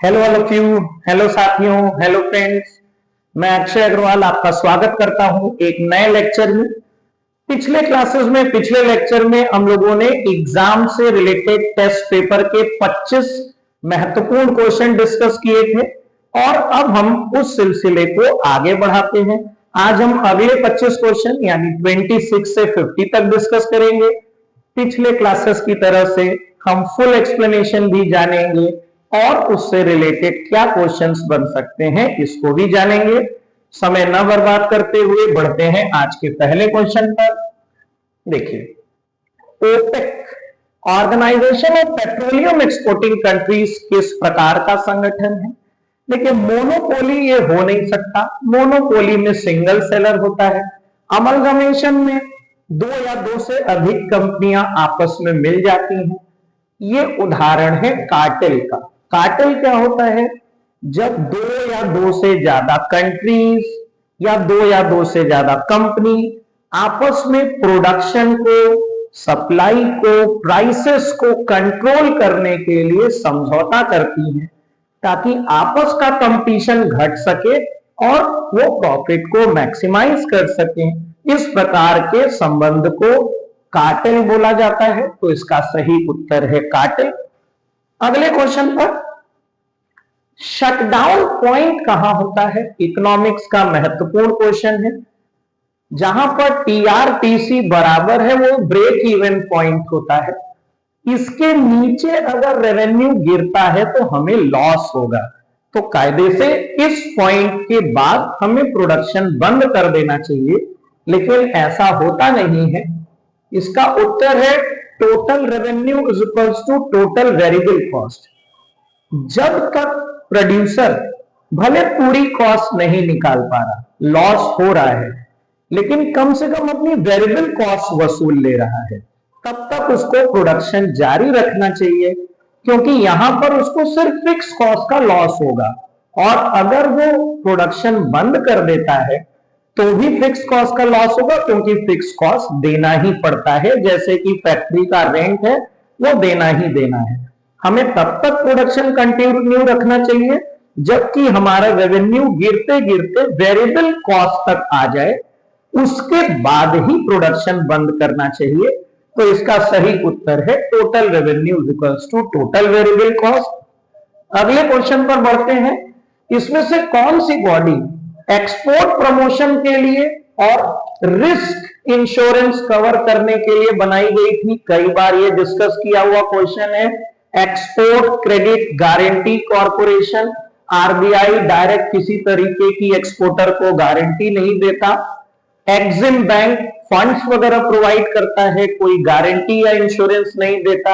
Hello all of you. Hello साथियों, hello friends. मैं अक्षय अग्रवाल आपका स्वागत करता हूं एक नए लेक्चर में। पिछले लेक्चर में हम लोगों ने एग्जाम से रिलेटेड टेस्ट पेपर के 25 महत्वपूर्ण क्वेश्चन डिस्कस किए थे और अब हम उस सिलसिले को आगे बढ़ाते हैं। आज हम अगले 25 क्वेश्चन यानी 26 से 50 तक डिस्कस करेंगे। पिछले क्लासेस की तरह से हम फुल एक्सप्लेनेशन भी जानेंगे और उससे रिलेटेड क्या क्वेश्चंस बन सकते हैं इसको भी जानेंगे। समय न बर्बाद करते हुए बढ़ते हैं आज के पहले क्वेश्चन पर। देखिए, OPEC organisation of petroleum exporting countries किस प्रकार का संगठन है? देखिए, मोनोपोली ये हो नहीं सकता। मोनोपोली में सिंगल सेलर होता है। अमलगमेशन में दो या दो से अधिक कंपनियां आपस में मिल जाती हैं। ये उदाहरण है कार्टेल का। कार्टेल क्या होता है? जब दो या दो से ज्यादा कंट्रीज या दो या दो से ज्यादा कंपनी आपस में प्रोडक्शन को, सप्लाई को, प्राइसेस को कंट्रोल करने के लिए समझौता करती हैं ताकि आपस का कंपटीशन घट सके और वो प्रॉफिट को मैक्सिमाइज कर सके। इस प्रकार के संबंध को कार्टेल बोला जाता है। तो इसका सही उत्तर है कार्टेल। अगले क्वेश्चन पर, शटडाउन पॉइंट कहां होता है? इकोनॉमिक्स का महत्वपूर्ण क्वेश्चन है। जहां पर टीआरटीसी बराबर है वो ब्रेक इवन पॉइंट होता है। इसके नीचे अगर रेवेन्यू गिरता है तो हमें लॉस होगा। तो कायदे से इस पॉइंट के बाद हमें प्रोडक्शन बंद कर देना चाहिए, लेकिन ऐसा होता नहीं है। इसका उत्तर है total revenue is equals to total variable cost. जब तक प्रोड्यूसर भले पूरी कॉस्ट नहीं निकाल पा रहा, लॉस हो रहा है, लेकिन कम से कम अपनी वेरिएबल कॉस्ट वसूल ले रहा है, तब तक उसको प्रोडक्शन जारी रखना चाहिए, क्योंकि यहां पर उसको सिर्फ फिक्स कॉस्ट का लॉस होगा। और अगर वो प्रोडक्शन बंद कर देता है तो भी फिक्स कॉस्ट का लॉस होगा, क्योंकि फिक्स कॉस्ट देना ही पड़ता है। जैसे कि फैक्ट्री का रेंट है, वो देना ही देना है। हमें तब तक प्रोडक्शन कंटिन्यू रखना चाहिए जबकि हमारा रेवेन्यू गिरते गिरते वेरिएबल कॉस्ट तक आ जाए, उसके बाद ही प्रोडक्शन बंद करना चाहिए। तो इसका सही उत्तर है total revenue equals to total variable cost. अगले क्वेश्चन पर बढ़ते हैं। इसमें से कौन सी बॉडी एक्सपोर्ट प्रमोशन के लिए और रिस्क इंश्योरेंस कवर करने के लिए बनाई गई थी? कई बार ये डिस्कस किया हुआ क्वेश्चन है। Export credit guarantee corporation. RBI direct किसी तरीके की एक्सपोर्टर को गारंटी नहीं देता। एक्सिम बैंक फंड्स वगैरह प्रोवाइड करता है, कोई गारंटी या इंश्योरेंस नहीं देता।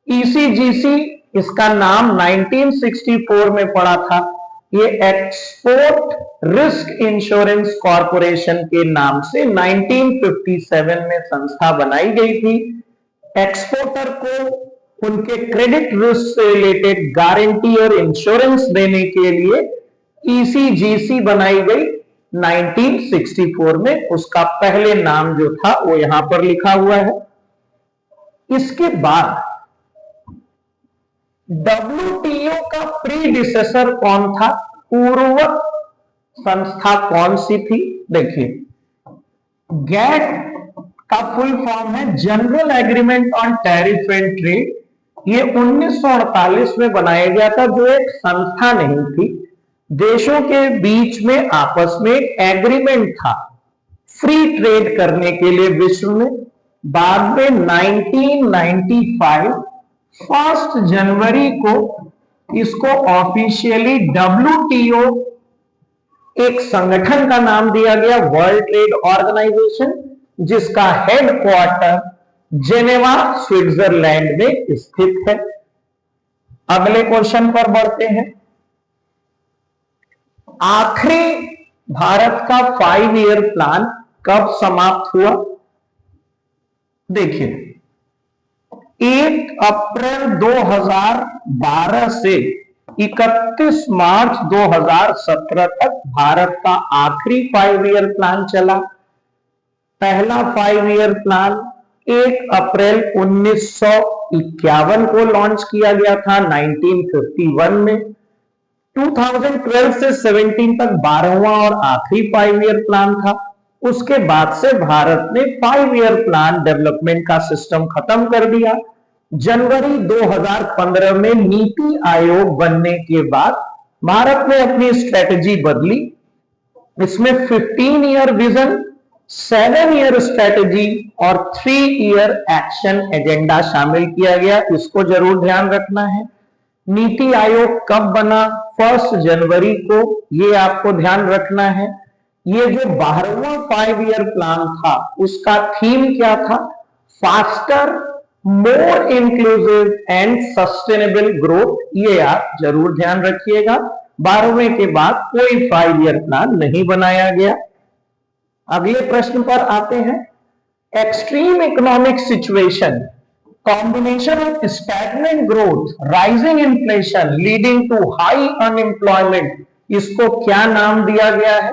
ईसीजीसी, इसका नाम 1964 में पड़ा था। ये एक्सपोर्ट रिस्क इंश्योरेंस कॉर्पोरेशन के नाम से 1957 में संस्था बनाई गई थी। एक्सपोर्टर को उनके क्रेडिट रिस्क से रिलेटेड गारंटी और इंश्योरेंस देने के लिए ईसीजीसी बनाई गई 1964 में। उसका पहले नाम जो था वो यहां पर लिखा हुआ है। इसके बाद डब्ल्यूटीओ का प्रीडिसेसर कौन था? पूर्वक संस्था कौन सी थी? देखिए, गैट का फुल फॉर्म है general agreement on tariff and trade. ये 1948 में बनाया गया था, जो एक संस्था नहीं थी। देशों के बीच में आपस में एग्रीमेंट था फ्री ट्रेड करने के लिए विश्व में। बाद में 1995 1 जनवरी को इसको ऑफिशियली डब्ल्यूटीओ एक संगठन का नाम दिया गया, वर्ल्ड ट्रेड ऑर्गेनाइजेशन, जिसका हेडक्वार्टर जेनेवा स्विट्जरलैंड में स्थित है। अगले क्वेश्चन पर बढ़ते हैं। आखिरी भारत का 5 ईयर प्लान कब समाप्त हुआ? देखिए, 1 अप्रैल 2012 से 31 मार्च 2017 तक भारत का आखिरी 5 ईयर प्लान चला। पहला 5 ईयर प्लान 1 अप्रैल 1951 को लॉन्च किया गया था, 1951 में। 2012 से 17 तक 12वां और आखिरी 5 ईयर प्लान था। उसके बाद से भारत ने 5 ईयर प्लान डेवलपमेंट का सिस्टम खत्म कर दिया। जनवरी 2015 में नीति आयोग बनने के बाद भारत ने अपनी स्ट्रेटजी बदली। इसमें 15 ईयर विजन, 7 ईयर स्ट्रेटजी और 3 ईयर एक्शन एजेंडा शामिल किया गया। इसको जरूर ध्यान रखना है। नीति आयोग कब बना? 1 जनवरी को, ये आपको ध्यान रखना है। ये जो 12वां 5 ईयर प्लान था उसका थीम क्या था? Faster, more inclusive and sustainable growth. ये आप जरूर ध्यान रखिएगा। 12वें के बाद कोई 5 ईयर प्लान नहीं बनाया गया। अगले प्रश्न पर आते हैं। Extreme economic situation, combination of stagnant growth, rising inflation leading to high unemployment, इसको क्या नाम दिया गया है?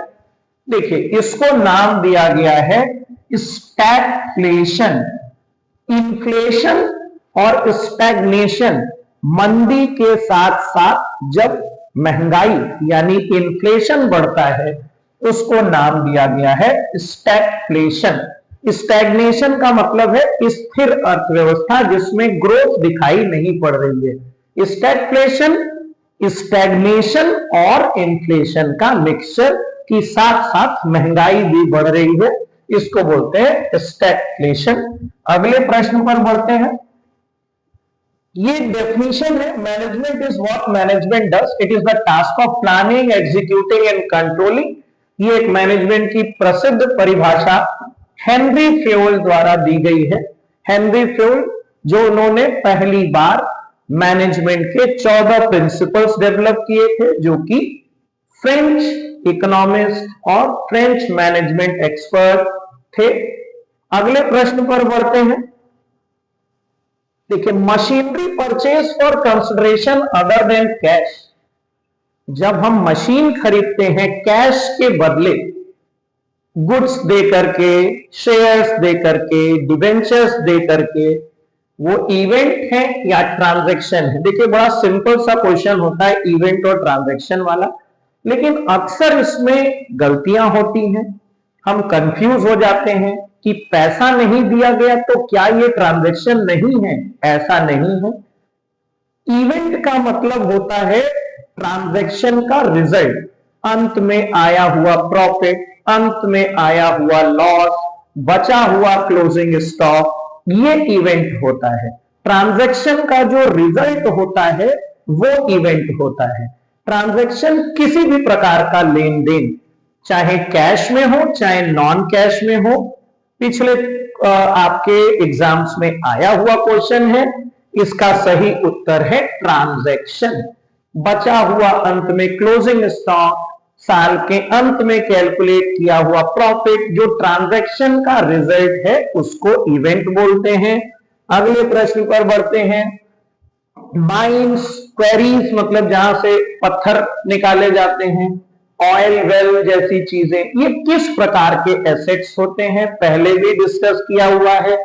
देखिए, इसको नाम दिया गया है स्टैगफ्लेशन। इन्फ्लेशन और स्टैग्नेशन, मंदी के साथ साथ जब महंगाई यानी इन्फ्लेशन बढ़ता है उसको नाम दिया गया है स्टैगफ्लेशन। स्टैग्नेशन का मतलब है स्थिर अर्थव्यवस्था जिसमें ग्रोथ दिखाई नहीं पड़ रही है। स्टैगफ्लेशन, स्टैग्नेशन और इन्फ्लेशन का मिक्सचर की साथ साथ महंगाई भी बढ़ रही है, इसको बोलते हैं स्टैगफ्लेशन। अगले प्रश्न पर बढ़ते हैं। ये डेफिनेशन है, management is what management does, it is the task of planning, executing and controlling. ये एक मैनेजमेंट की प्रसिद्ध परिभाषा हेनरी फ्योल द्वारा दी गई है। हेनरी फ्योल, जो उन्होंने पहली बार मैनेजमेंट के 14 प्रिंसिपल्स डेवलप किए थे, जो कि फ्रेंच इकोनॉमिस्ट और फ्रेंच मैनेजमेंट एक्सपर्ट थे। अगले प्रश्न पर बढ़ते हैं। देखिए, machinery purchase for consideration other than cash. जब हम मशीन खरीदते हैं कैश के बदले, गुड्स दे करके, शेयर्स दे करके, डिबेंचर्स दे करके, वो इवेंट है या ट्रांजैक्शन है? देखिए, बड़ा सिंपल सा क्वेश्चन होता है इवेंट और ट्रांजैक्शन वाला, लेकिन अक्सर इसमें गलतियां होती हैं। हम कंफ्यूज हो जाते हैं कि पैसा नहीं दिया गया तो क्या ये ट्रांजैक्शन नहीं है? ऐसा नहीं है। इवेंट का मतलब होता है ट्रांजैक्शन का रिजल्ट, अंत में आया हुआ प्रॉफिट, अंत में आया हुआ लॉस, बचा हुआ क्लोजिंग स्टॉक, ये इवेंट होता है। ट्रांजैक्शन का जो रिजल्ट होता है वो इवेंट होता है। ट्रांजैक्शन किसी भी प्रकार का लेन देन, चाहे कैश में हो चाहे नॉन कैश में हो, पिछले आपके एग्जाम्स में आया हुआ क्वेश्चन है, इसका सही उत्तर है ट्रांजैक्शन। बचा हुआ अंत में क्लोजिंग स्टॉक, साल के अंत में कैलकुलेट किया हुआ प्रॉफिट, जो ट्रांजैक्शन का रिजल्ट है उसको इवेंट बोलते हैं। अगले प्रश्न पर बढ़ते हैं। माइंस, क्वेरीज मतलब जहां से पत्थर निकाले जाते हैं, ऑयल वेल जैसी चीजें, ये किस प्रकार के एसेट्स होते हैं? पहले भी डिस्कस किया हुआ है।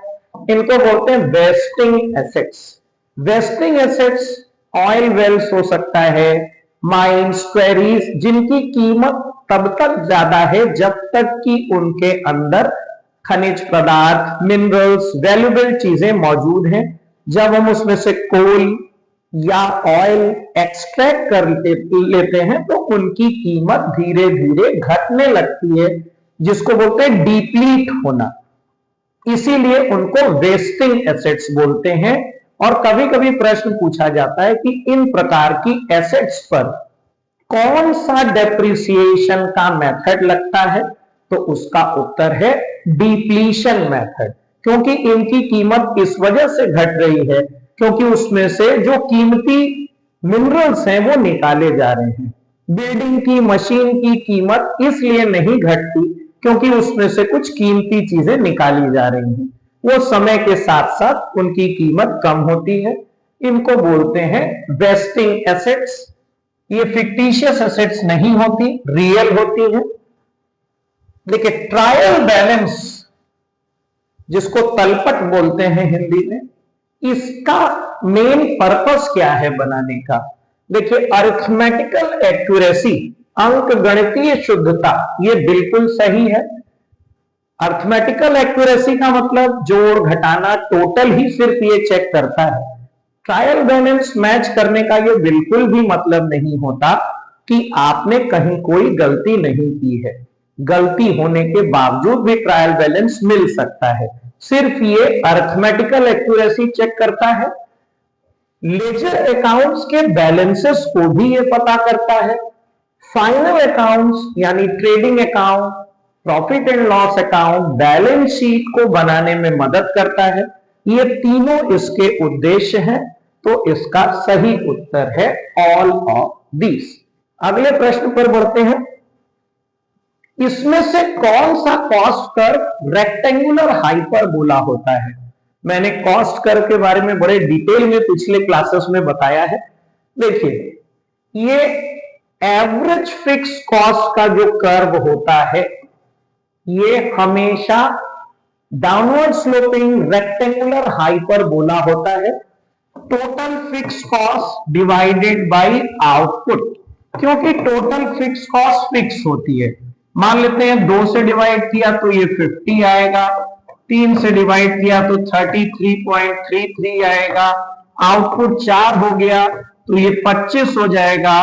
इनको बोलते हैं wasting assets. Wasting assets oil wells हो सकता है, माइंस, क्वेरीज, जिनकी कीमत तब तक ज्यादा है जब तक कि उनके अंदर खनिज पदार्थ, मिनरल्स, वैल्यूएबल चीजें मौजूद हैं। जब हम उसमें से कोल या ऑयल एक्सट्रैक्ट कर लेते हैं तो उनकी कीमत धीरे धीरे घटने लगती है, जिसको बोलते हैं डिप्लीट होना। इसीलिए उनको वेस्टिंग एसेट्स बोलते हैं। और कभी कभी प्रश्न पूछा जाता है कि इन प्रकार की एसेट्स पर कौन सा डेप्रिसिएशन का मेथड लगता है? तो उसका उत्तर है डिप्लीशन मेथड, क्योंकि इनकी कीमत इस वजह से घट रही है क्योंकि उसमें से जो कीमती मिनरल्स हैं वो निकाले जा रहे हैं। बिल्डिंग की मशीन की कीमत इसलिए नहीं घटती क्योंकि उसमें से कुछ कीमती चीजें निकाली जा रही हैं, वो समय के साथ साथ उनकी कीमत कम होती है। इनको बोलते हैं वेस्टिंग एसेट्स। ये फिक्टिशियस एसेट्स नहीं होती, रियल होती है। देखिए, ट्रायल बैलेंस जिसको तलपट बोलते हैं हिंदी में, इसका मेन पर्पस क्या है बनाने का? देखिए अरिथमेटिकल एक्यूरेसी, अंक गणितीय शुद्धता, ये बिल्कुल सही है। अरिथमेटिकल एक्यूरेसी का मतलब जोड़ घटाना, टोटल ही सिर्फ ये चेक करता है। ट्रायल बैलेंस मैच करने का ये बिल्कुल भी मतलब नहीं होता कि आपने कहीं कोई गलती नहीं की है। गलती होने के बावजूद भी ट्रायल बैलेंस मिल सकता है। सिर्फ ये अरिथमेटिकल एक्यूरेसी चेक करता है। लेजर अकाउंट्स के बैलेंसेस को भी ये पता करता है। फाइनल अकाउंट्स यानी trading account, profit and loss account, balance sheet को बनाने में मदद करता है। ये तीनों इसके उद्देश्य हैं। तो इसका सही उत्तर है ऑल ऑफ दिस। अगले प्रश्न पर बढ़ते हैं। इसमें से कौन सा कॉस्ट कर्व रेक्टेंगुलर हाइपरबोला होता है? मैंने कॉस्ट कर्व के बारे में बड़े डिटेल में पिछले क्लासेस में बताया है। देखिए, ये एवरेज फिक्स कॉस्ट का जो कर्व होता है, ये हमेशा डाउनवर्ड स्लोपिंग रेक्टेंगुलर हाइपरबोला होता है। Total fix cost divided by output, क्योंकि टोटल फिक्स कॉस्ट फिक्स होती है। मान लेते हैं 2 से डिवाइड किया तो ये 50 आएगा, 3 से डिवाइड किया तो 33.33 आएगा, आउटपुट 4 हो गया तो ये 25 हो जाएगा,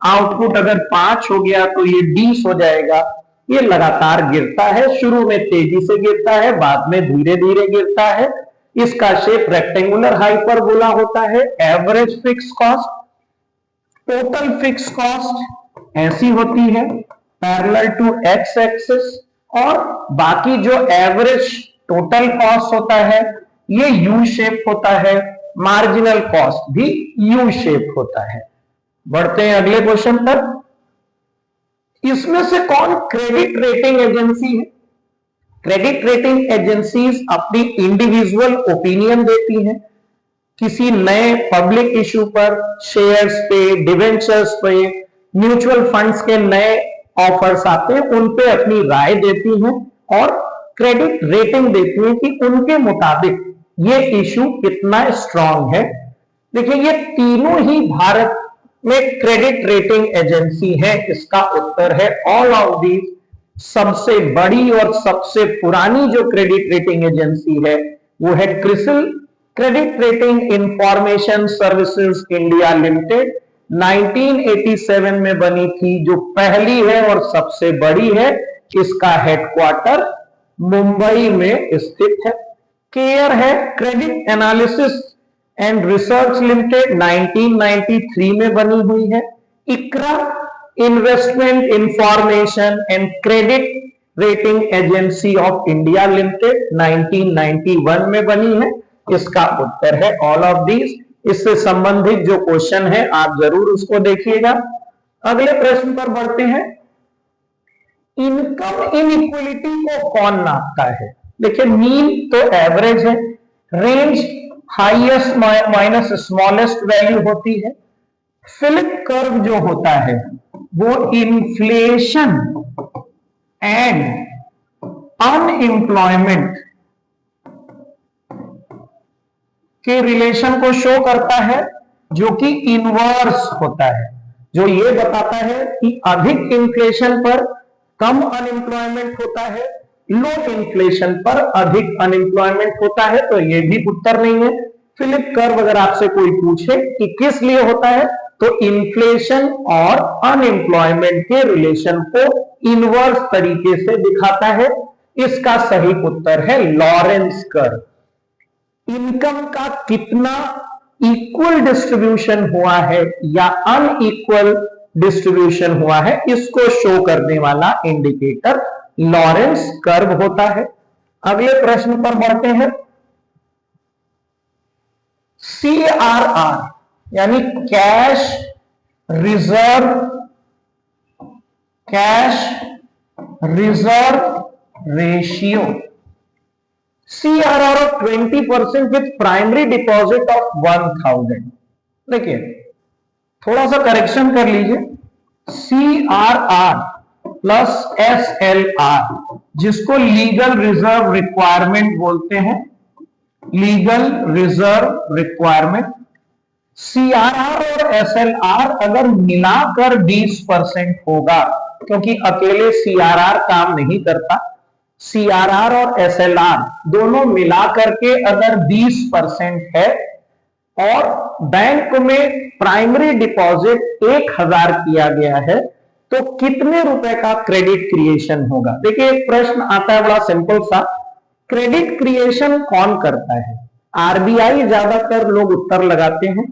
आउटपुट अगर 5 हो गया तो ये 20 हो जाएगा। ये लगातार गिरता है, शुरू में तेजी से गिरता है, बाद में धीरे धीरे गिरता है। इसका शेप रेक्टेंगुलर हाइपरबोला होता है। Average fix cost, total fix cost ऐसी होती है पैरेलल टू एक्स एक्सिस, और बाकी जो एवरेज टोटल कॉस्ट होता है ये यू शेप होता है। मार्जिनल कॉस्ट भी यू शेप होता है। बढ़ते हैं अगले क्वेश्चन पर। इसमें से कौन क्रेडिट रेटिंग एजेंसी है? क्रेडिट रेटिंग एजेंसीज अपनी इंडिविजुअल ओपिनियन देती हैं। किसी नए पब्लिक इशू पर, शेयर्स पे, डिवेंचर्स पे, म्यूचुअल फंड्स के नए ऑफर्स आते हैं, उन पे अपनी राय देती हैं और क्रेडिट रेटिंग देती हैं कि उनके मुताबिक ये इशू कितना स्ट्रांग है। देखिए, ये तीनों ही भारत में क्रेडिट रेटिंग एजेंसी है। इसका उत्तर है ऑल ऑफ दीज। सबसे बड़ी और सबसे पुरानी जो क्रेडिट रेटिंग एजेंसी है वो है CRISIL, credit rating information services India limited. 1987 में बनी थी, जो पहली है और सबसे बड़ी है। इसका हेडक्वार्टर मुंबई में स्थित है। केयर है credit analysis and research limited, 1993 में बनी हुई है। Iqra investment information and credit rating agency of India limited, 1991 में बनी है। इसका उत्तर है ऑल ऑफ दीज। इससे संबंधित जो क्वेश्चन है आप जरूर उसको देखिएगा। अगले प्रश्न पर बढ़ते हैं। इनकम इनइक्वलिटी को कौन नापता है? देखिए, मीन तो एवरेज है, range highest minus smallest value होती है। फिलिप कर्व जो होता है वो इन्फ्लेशन एंड अनएम्प्लॉयमेंट के रिलेशन को शो करता है, जो कि इनवर्स होता है, जो ये बताता है कि अधिक इन्फ्लेशन पर कम अनएम्प्लॉयमेंट होता है, लो इन्फ्लेशन पर अधिक अनएम्प्लॉयमेंट होता है। तो ये भी उत्तर नहीं है। फिलिप कर्व अगर आपसे कोई पूछे कि किस लिए होता है, तो इन्फ्लेशन और अनएम्प्लॉयमेंट के रिलेशन को इनवर्स तरीके से दिखाता है। इसका सही उत्तर है लॉरेंस कर्व। इनकम का कितना इक्वल डिस्ट्रीब्यूशन हुआ है या अनइक्वल डिस्ट्रीब्यूशन हुआ है, इसको शो करने वाला इंडिकेटर लॉरेंस कर्व होता है। अगले प्रश्न पर बढ़ते हैं। CRR यानी cash reserve ratio, CRR of 20% with primary deposit of 1000। देखिए, थोड़ा सा करेक्शन कर लीजिए। CRR प्लस SLR, जिसको लीगल रिजर्व रिक्वायरमेंट बोलते हैं, लीगल रिजर्व रिक्वायरमेंट। सीआरआर और एसएलआर अगर मिलाकर 20% होगा, क्योंकि अकेले सीआरआर काम नहीं करता, सीआरआर और एसएलआर दोनों मिलाकर के अगर 20% है और बैंक में प्राइमरी डिपॉजिट 1000 किया गया है, तो कितने रुपए का क्रेडिट क्रिएशन होगा। देखिए एक प्रश्न आता है बड़ा सिंपल सा, क्रेडिट क्रिएशन कौन करता है? आरबीआई ज्यादातर लोग उत्तर लगाते हैं।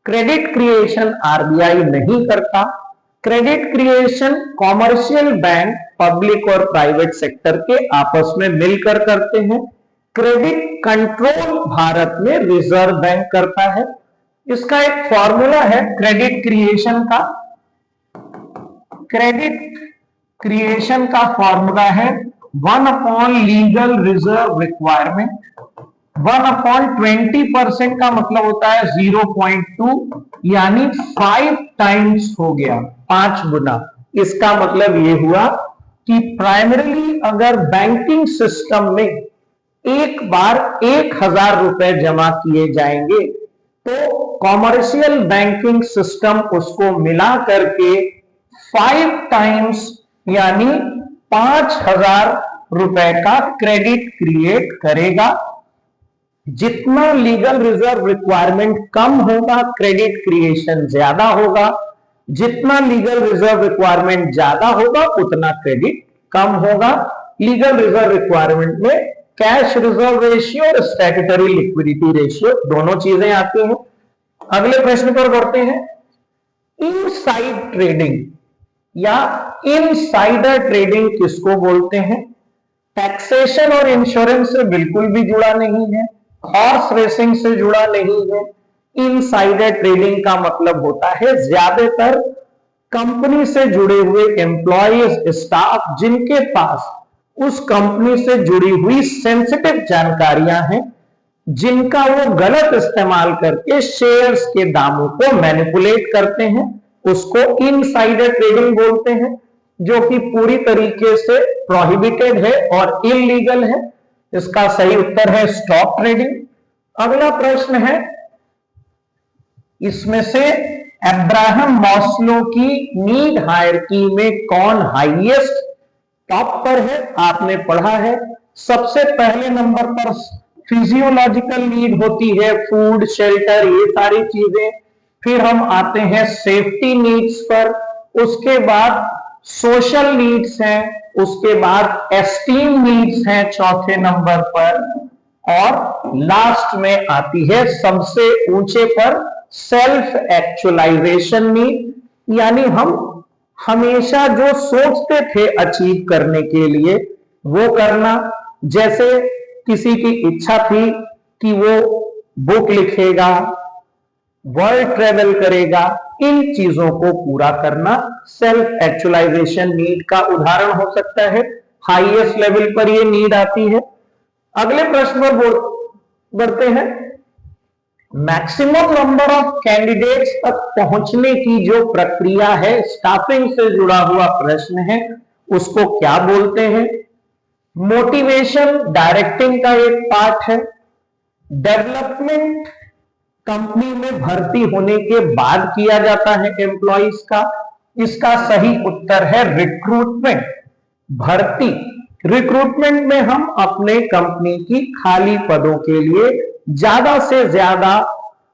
क्रेडिट क्रिएशन आरबीआई नहीं करता। Credit creation commercial bank, public और प्राइवेट सेक्टर के आपस में मिलकर करते हैं। क्रेडिट कंट्रोल भारत में रिजर्व बैंक करता है। इसका एक फॉर्मूला है क्रेडिट क्रिएशन का। क्रेडिट क्रिएशन का फॉर्मूला है 1 लीगल रिजर्व रिक्वायरमेंट। 1/20% का मतलब होता है 0.2, यानी 5 टाइम्स हो गया, 5 गुना। इसका मतलब यह हुआ कि प्राइमरीली अगर बैंकिंग सिस्टम में एक बार 1000 रुपए जमा किए जाएंगे, तो कॉमर्शियल बैंकिंग सिस्टम उसको मिला करके 5 टाइम्स यानी 5000 रुपए का क्रेडिट क्रिएट करेगा। जितना लीगल रिजर्व रिक्वायरमेंट कम होगा, क्रेडिट क्रिएशन ज्यादा होगा। जितना लीगल रिजर्व रिक्वायरमेंट ज्यादा होगा, उतना क्रेडिट कम होगा। लीगल रिजर्व रिक्वायरमेंट में कैश रिजर्व रेशियो और स्टैट्यूटरी लिक्विडिटी रेशियो दोनों चीजें आती हैं। अगले प्रश्न पर बढ़ते हैं। इनसाइड ट्रेडिंग या इनसाइडर ट्रेडिंग किसको बोलते हैं? टैक्सेशन और इंश्योरेंस से बिल्कुल भी जुड़ा नहीं है, हॉर्स रेसिंग से जुड़ा नहीं है। इनसाइडर ट्रेडिंग का मतलब होता है ज्यादातर कंपनी से जुड़े हुए एम्प्लॉयज, स्टाफ जिनके पास उस कंपनी से जुड़ी हुई सेंसिटिव जानकारियां हैं, जिनका वो गलत इस्तेमाल करके शेयर्स के दामों को मैनिपुलेट करते हैं, उसको इनसाइडर ट्रेडिंग बोलते हैं, जो कि पूरी तरीके से प्रोहिबिटेड है और इलीगल है। इसका सही उत्तर है स्टॉक ट्रेडिंग। अगला प्रश्न है, इसमें से अब्राहम मास्लो की नीड हायरार्की में कौन हाईएस्ट टॉप पर है? आपने पढ़ा है। सबसे पहले नंबर पर फिजियोलॉजिकल नीड होती है, फूड, शेल्टर, ये सारी चीजें। फिर हम आते हैं सेफ्टी नीड्स पर, उसके बाद सोशल नीड्स हैं, उसके बाद एस्टीम नीड्स हैं चौथे नंबर पर, और लास्ट में आती है सबसे ऊंचे पर सेल्फ एक्चुअलाइजेशन नीड, यानी हम हमेशा जो सोचते थे अचीव करने के लिए वो करना। जैसे किसी की इच्छा थी कि वो बुक लिखेगा, वर्ल्ड ट्रेवल करेगा, इन चीजों को पूरा करना सेल्फ एक्चुअलाइजेशन नीड का उदाहरण हो सकता है। हाईएस्ट लेवल पर ये नीड आती है। अगले प्रश्न पर बढ़ते हैं। मैक्सिमम नंबर ऑफ कैंडिडेट्स तक पहुंचने की जो प्रक्रिया है, स्टाफिंग से जुड़ा हुआ प्रश्न है, उसको क्या बोलते हैं? मोटिवेशन डायरेक्टिंग का एक पार्ट है। डेवलपमेंट कंपनी में भर्ती होने के बाद किया जाता है एम्प्लॉइज का। इसका सही उत्तर है रिक्रूटमेंट। भर्ती, रिक्रूटमेंट में हम अपने कंपनी की खाली पदों के लिए ज्यादा से ज्यादा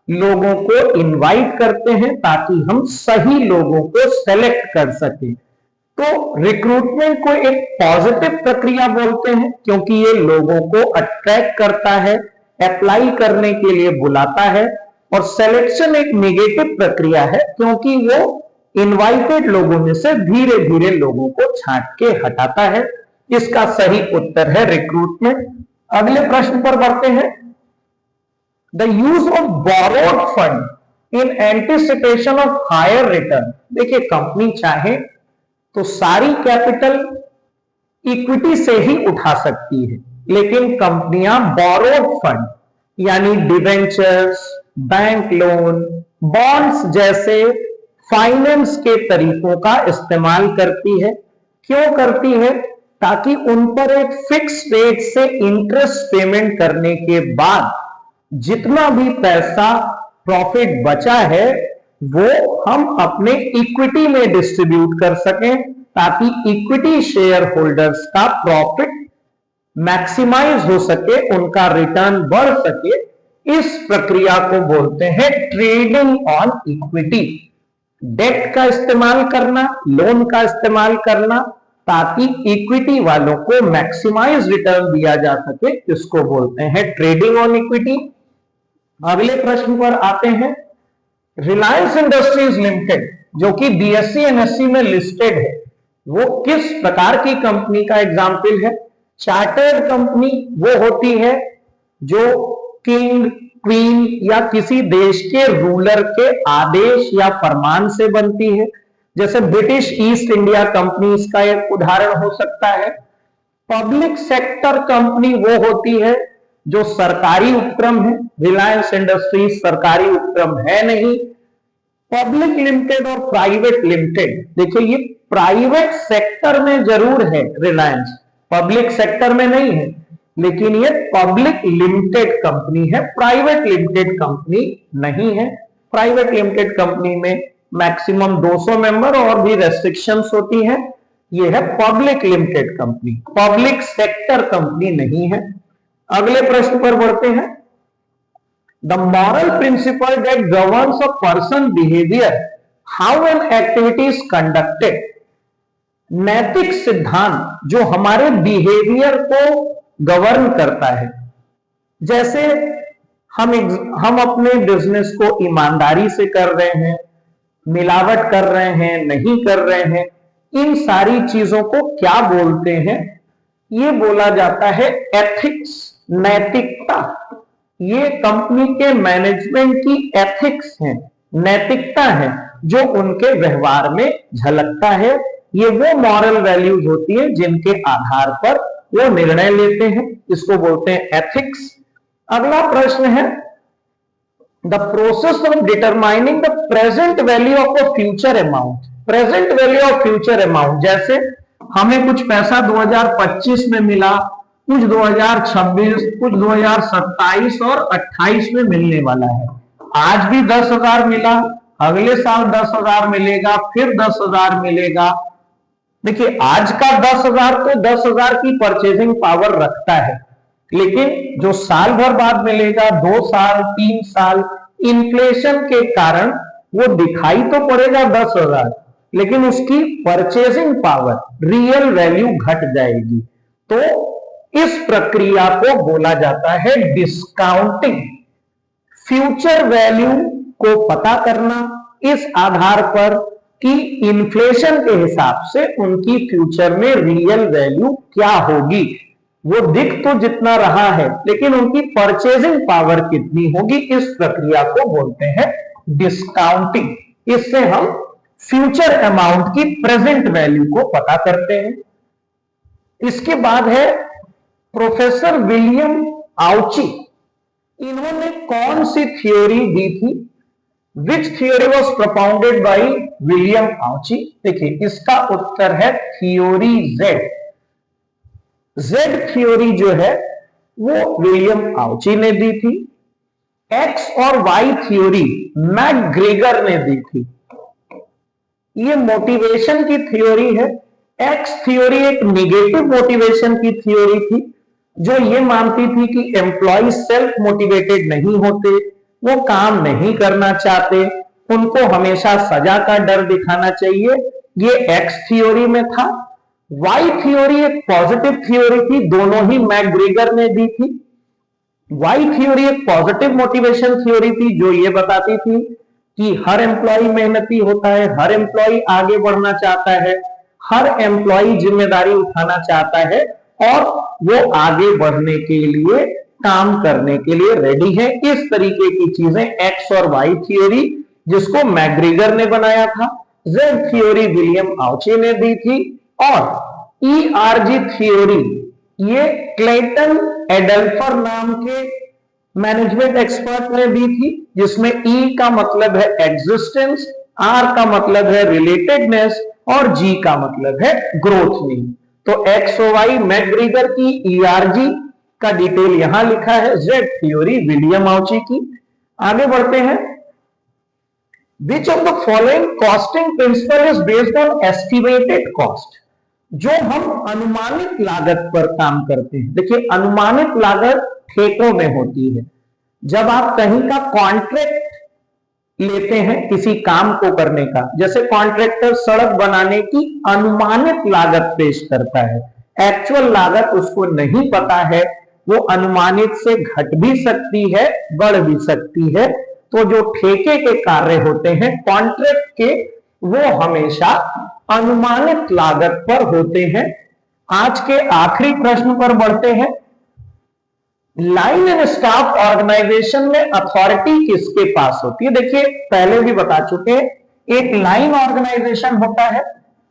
लोगों को इनवाइट करते हैं ताकि हम सही लोगों को सेलेक्ट कर सकें। तो रिक्रूटमेंट को एक पॉजिटिव प्रक्रिया बोलते हैं, क्योंकि ये लोगों को अट्रैक्ट करता है, अप्लाई करने के लिए बुलाता है। और सिलेक्शन एक नेगेटिव प्रक्रिया है, क्योंकि वो इनवाइटेड लोगों में से धीरे धीरे लोगों को छांट के हटाता है। इसका सही उत्तर है रिक्रूटमेंट। अगले प्रश्न पर बढ़ते हैं। The use of borrowed fund in anticipation of higher return. देखिए, कंपनी चाहे तो सारी कैपिटल इक्विटी से ही उठा सकती है, लेकिन कंपनियां बोरोड फंड यानी डिवेंचर्स, बैंक लोन, बॉन्ड्स जैसे फाइनेंस के तरीकों का इस्तेमाल करती है। क्यों करती है? ताकि उन पर एक फिक्स रेट से इंटरेस्ट पेमेंट करने के बाद जितना भी पैसा प्रॉफिट बचा है वो हम अपने इक्विटी में डिस्ट्रीब्यूट कर सकें, ताकि इक्विटी शेयर होल्डर्स का प्रॉफिट मैक्सिमाइज हो सके, उनका रिटर्न बढ़ सके। इस प्रक्रिया को बोलते हैं ट्रेडिंग ऑन इक्विटी। डेट का इस्तेमाल करना, लोन का इस्तेमाल करना, ताकि इक्विटी वालों को मैक्सिमाइज रिटर्न दिया जा सके, इसको बोलते हैं ट्रेडिंग ऑन इक्विटी। अगले प्रश्न पर आते हैं। रिलायंस इंडस्ट्रीज लिमिटेड जो कि बीएसई एनएससी में लिस्टेड है, वो किस प्रकार की कंपनी का एग्जाम्पल है? चार्टर्ड कंपनी वो होती है जो किंग, क्वीन या किसी देश के रूलर के आदेश या फरमान से बनती है। जैसे ब्रिटिश ईस्ट इंडिया कंपनी इसका एक उदाहरण हो सकता है। पब्लिक सेक्टर कंपनी वो होती है जो सरकारी उपक्रम है। रिलायंस इंडस्ट्रीज सरकारी उपक्रम है नहीं। पब्लिक लिमिटेड और प्राइवेट लिमिटेड, देखिए ये प्राइवेट सेक्टर में जरूर है रिलायंस, पब्लिक सेक्टर में नहीं है, लेकिन ये पब्लिक लिमिटेड कंपनी है, प्राइवेट लिमिटेड कंपनी नहीं है। प्राइवेट लिमिटेड कंपनी में मैक्सिमम 200 मेंबर और भी रेस्ट्रिक्शंस होती हैं। ये है public limited company, public sector company नहीं है। अगले प्रश्न पर बढ़ते हैं। The moral principal that governs a person behaviour, how an activity is conducted. नैतिक सिद्धांत जो हमारे बिहेवियर को गवर्न करता है, जैसे हम अपने बिजनेस को ईमानदारी से कर रहे हैं, मिलावट कर रहे हैं, नहीं कर रहे हैं, इन सारी चीजों को क्या बोलते हैं? ये बोला जाता है एथिक्स, नैतिकता। ये कंपनी के मैनेजमेंट की एथिक्स है, नैतिकता है जो उनके व्यवहार में झलकता है। ये वो मॉरल वैल्यूज होती है जिनके आधार पर वो निर्णय लेते हैं, इसको बोलते हैं एथिक्स। अगला प्रश्न है the process of determining the present value of a future amount. Present value of future amount, जैसे हमें कुछ पैसा 2025 में मिला, कुछ 2026, कुछ 2027 और 28 में मिलने वाला है। आज भी 10,000 मिला, अगले साल 10,000 मिलेगा, फिर 10,000 मिलेगा। देखिए आज का 10,000 तो 10,000 की परचेजिंग पावर रखता है, लेकिन जो साल भर बाद मिलेगा, 2 साल 3 साल, इन्फ्लेशन के कारण वो दिखाई तो पड़ेगा 10,000, लेकिन उसकी परचेजिंग पावर, रियल वैल्यू घट जाएगी। तो इस प्रक्रिया को बोला जाता है डिस्काउंटिंग। फ्यूचर वैल्यू को पता करना इस आधार पर कि इन्फ्लेशन के हिसाब से उनकी फ्यूचर में रियल वैल्यू क्या होगी। वो दिख तो जितना रहा है, लेकिन उनकी परचेजिंग पावर कितनी होगी, इस प्रक्रिया को बोलते हैं डिस्काउंटिंग। इससे हम फ्यूचर अमाउंट की प्रेजेंट वैल्यू को पता करते हैं। इसके बाद है प्रोफेसर विलियम आउची। इन्होंने कौन सी थ्योरी दी थी? Which theory was propounded by William Ouchi? देखिए इसका उत्तर है थ्योरी जेड। जेड थ्योरी जो है वो विलियम आउची ने दी थी। एक्स और वाई थ्योरी मैकग्रेगर ने दी थी। ये मोटिवेशन की थ्योरी है। एक्स थ्योरी एक निगेटिव मोटिवेशन की थ्योरी थी, जो ये मानती थी कि एम्प्लॉय सेल्फ मोटिवेटेड नहीं होते, वो काम नहीं करना चाहते, उनको हमेशा सजा का डर दिखाना चाहिए। ये एक्स थ्योरी में था। वाई थ्योरी एक पॉजिटिव थ्योरी थी, दोनों ही मैकग्रेगर ने दी थी। वाई थ्योरी एक पॉजिटिव मोटिवेशन थ्योरी थी, जो ये बताती थी कि हर एम्प्लॉय मेहनती होता है, हर एम्प्लॉय आगे बढ़ना चाहता है, हर एम्प्लॉय जिम्मेदारी उठाना चाहता है और वो आगे बढ़ने के लिए, काम करने के लिए रेडी है। इस तरीके की चीजें एक्स और वाई थ्योरी, जिसको मैकग्रेगर ने बनाया था। जेड थ्योरी विलियम आउची ने दी थी। और ईआरजी थ्योरी ये क्लेटन एडल्फर नाम के मैनेजमेंट एक्सपर्ट ने दी थी, जिसमें ई का मतलब है एग्जिस्टेंस, आर का मतलब है रिलेटेडनेस और जी का मतलब है ग्रोथ नहीं। तो एक्स और वाई मैकग्रेगर की, ईआरजी का डिटेल यहां लिखा है, जेड थ्योरी विलियम आउची की। आगे बढ़ते हैं। Which of the following costing principle is based on estimated cost. जो हम अनुमानित लागत पर काम करते हैं, देखिए अनुमानित लागत ठेकों में होती है। जब आप कहीं का कॉन्ट्रैक्ट लेते हैं किसी काम को करने का, जैसे कॉन्ट्रैक्टर सड़क बनाने की अनुमानित लागत पेश करता है, एक्चुअल लागत उसको नहीं पता है, वो अनुमानित से घट भी सकती है, बढ़ भी सकती है। तो जो ठेके के कार्य होते हैं कॉन्ट्रैक्ट के, वो हमेशा अनुमानित लागत पर होते हैं। आज के आखिरी प्रश्न पर बढ़ते हैं। लाइन एंड स्टाफ ऑर्गेनाइजेशन में अथॉरिटी किसके पास होती है? देखिए पहले भी बता चुके हैं, एक लाइन ऑर्गेनाइजेशन होता है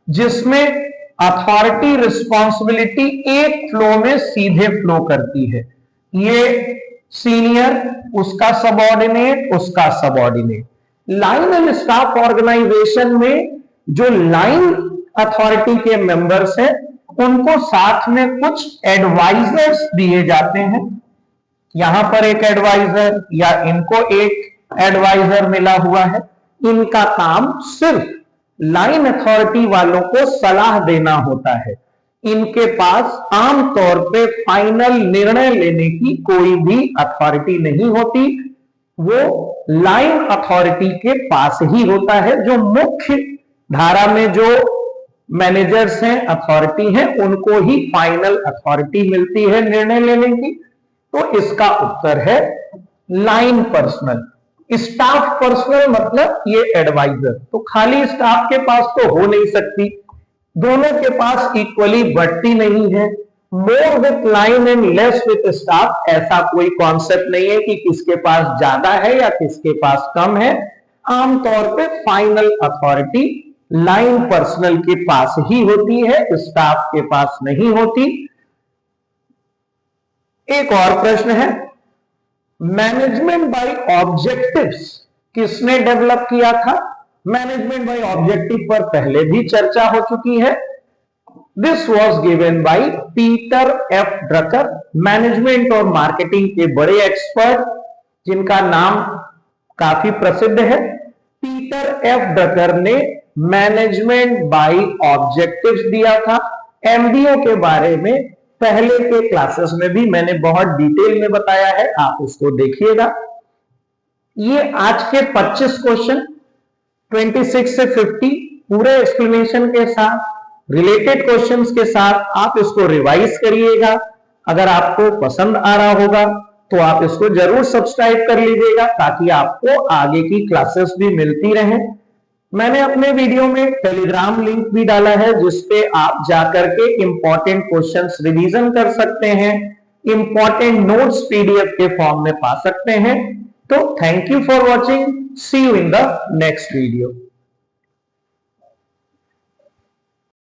जिसमें अथॉरिटी रिस्पॉन्सिबिलिटी एक फ्लो में सीधे फ्लो करती है। ये सीनियर, उसका सबऑर्डिनेट, उसका subordinate. Line and staff organisation में जो लाइन अथॉरिटी के मेंबर्स हैं उनको साथ में कुछ एडवाइजर्स दिए जाते हैं। यहां पर एक एडवाइजर या इनको एक एडवाइजर मिला हुआ है। इनका काम सिर्फ लाइन अथॉरिटी वालों को सलाह देना होता है। इनके पास आमतौर पे फाइनल निर्णय लेने की कोई भी अथॉरिटी नहीं होती, वो लाइन अथॉरिटी के पास ही होता है। जो मुख्य धारा में जो मैनेजर्स हैं, अथॉरिटी हैं, उनको ही फाइनल अथॉरिटी मिलती है निर्णय लेने की। तो इसका उत्तर है लाइन पर्सनल। स्टाफ पर्सनल मतलब ये एडवाइजर, तो खाली स्टाफ के पास तो हो नहीं सकती, दोनों के पास इक्वली बढ़ती नहीं है। More with line and less with staff, ऐसा कोई कॉन्सेप्ट नहीं है कि किसके पास ज्यादा है या किसके पास कम है। आमतौर पे फाइनल अथॉरिटी लाइन पर्सनल के पास ही होती है, स्टाफ के पास नहीं होती। एक और प्रश्न है, मैनेजमेंट बाय ऑब्जेक्टिव्स किसने डेवलप किया था? मैनेजमेंट बाय ऑब्जेक्टिव पर पहले भी चर्चा हो चुकी है। This was given by Peter F Drucker, management और मार्केटिंग के बड़े एक्सपर्ट जिनका नाम काफी प्रसिद्ध है। पीटर एफ ड्रकर ने मैनेजमेंट बाय ऑब्जेक्टिव्स दिया था। एमबीओ के बारे में पहले के क्लासेस में भी मैंने बहुत डिटेल में बताया है, आप उसको देखिएगा। ये आज के 25 क्वेश्चन 26 से 50 पूरे एक्सप्लेनेशन के साथ, रिलेटेड क्वेश्चंस के साथ आप इसको रिवाइज करिएगा। अगर आपको पसंद आ रहा होगा तो आप इसको जरूर सब्सक्राइब कर लीजिएगा ताकि आपको आगे की क्लासेस भी मिलती रहें। मैंने अपने वीडियो में टेलीग्राम लिंक भी डाला है जिसपे आप जाकर के इंपॉर्टेंट क्वेश्चंस रिवीजन कर सकते हैं, इंपॉर्टेंट नोट्स पीडीएफ के फॉर्म में पा सकते हैं। तो thank you for watching, see you in the next video.